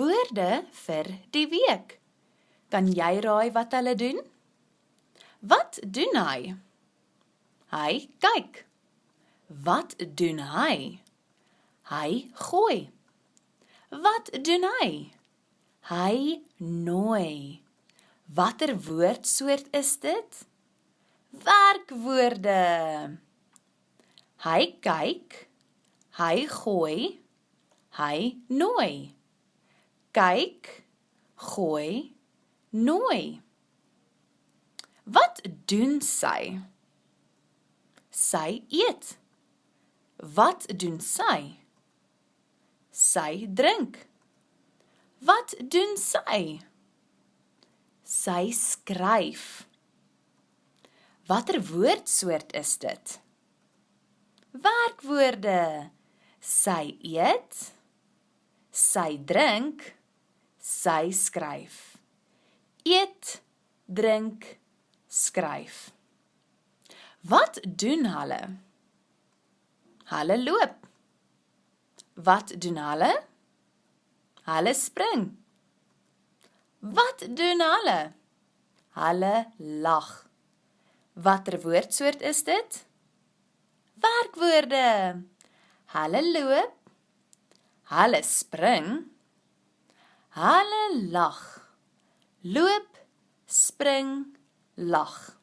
woorde vir die week. Kan jy raai wat hulle doen? Wat doen hy? Hy kyk. Wat doen hy? Hy gooi. Wat doen hy? Hy nooi. Watter woordsoort is dit? Werkwoorde. Hy kyk, hy gooi, hy nooi. Kyk, gooi, nooi. Wat doen sy? Sy eet. Wat doen sy? Sy drink. Wat doen sy? Sy skryf. Watter woordsoort is dit? Werkwoorde. Sy eet, sy drink, sy skryf. Eet, drink, skryf. Wat doen hulle? Hulle loop. Wat doen hulle? Hulle spring. Wat doen hulle? Hulle lag. Watter woordsoort is dit? Werkwoorde. Hulle loop. Hulle spring. Hulle lag. Loop, spring, lag.